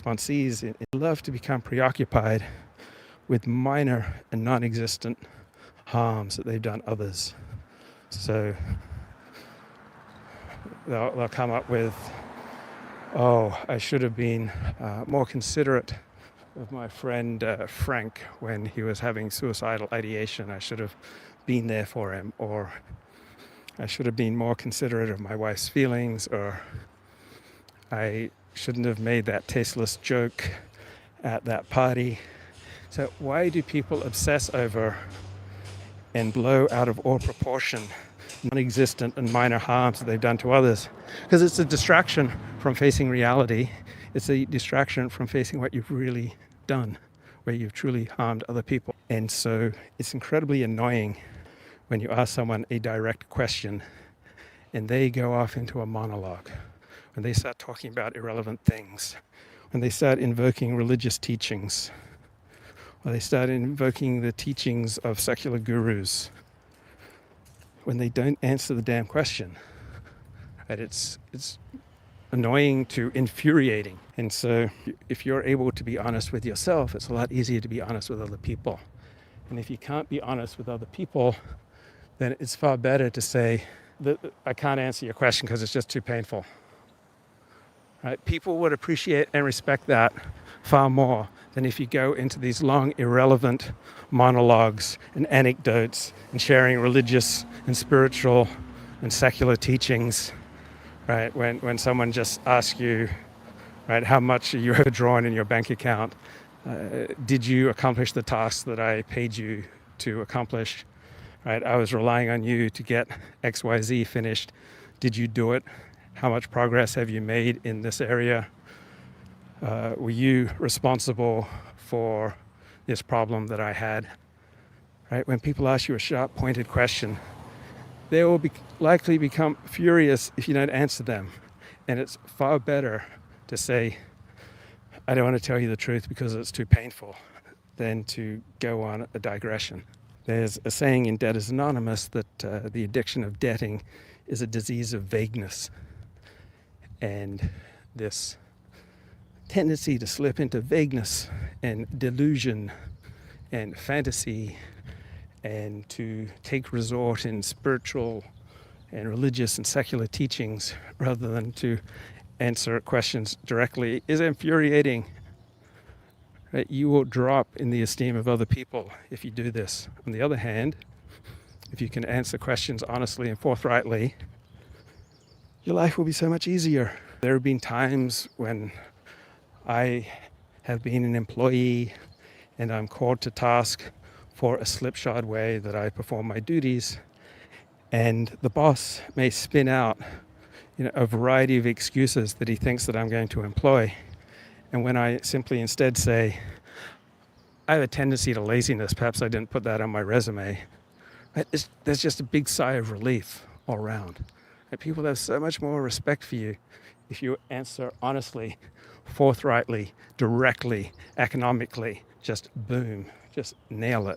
responsees love to become preoccupied with minor and non-existent harms that they've done others. So they'll come up with, oh, I should have been more considerate of my friend Frank when he was having suicidal ideation. I should have been there for him, or I should have been more considerate of my wife's feelings, or I shouldn't have made that tasteless joke at that party. So why do people obsess over and blow out of all proportion non-existent and minor harms that they've done to others? Because it's a distraction from facing reality. It's a distraction from facing what you've really done, where you've truly harmed other people. And so it's incredibly annoying when you ask someone a direct question and they go off into a monologue, when they start talking about irrelevant things, when they start invoking religious teachings, or they start invoking the teachings of secular gurus, when they don't answer the damn question. And it's annoying to infuriating. And so if you're able to be honest with yourself, it's a lot easier to be honest with other people. And if you can't be honest with other people, then it's far better to say that I can't answer your question because it's just too painful. Right? People would appreciate and respect that far more than if you go into these long, irrelevant monologues and anecdotes and sharing religious and spiritual and secular teachings. Right? When someone just asks you, right, how much you have drawn in your bank account, did you accomplish the tasks that I paid you to accomplish? Right? I was relying on you to get XYZ finished. Did you do it? How much progress have you made in this area? Were you responsible for this problem that I had? Right? When people ask you a sharp, pointed question, they will likely become furious if you don't answer them. And it's far better to say, I don't want to tell you the truth because it's too painful, than to go on a digression. There's a saying in Debtors Anonymous that the addiction of debting is a disease of vagueness. And this tendency to slip into vagueness and delusion and fantasy and to take resort in spiritual and religious and secular teachings rather than to answer questions directly is infuriating. Right? You will drop in the esteem of other people if you do this. On the other hand, if you can answer questions honestly and forthrightly, your life will be so much easier. There have been times when I have been an employee and I'm called to task for a slipshod way that I perform my duties, and the boss may spin out a variety of excuses that he thinks that I'm going to employ. And when I simply instead say, I have a tendency to laziness, perhaps I didn't put that on my resume, there's just a big sigh of relief all around. And people have so much more respect for you if you answer honestly, forthrightly, directly, economically, just boom, just nail it.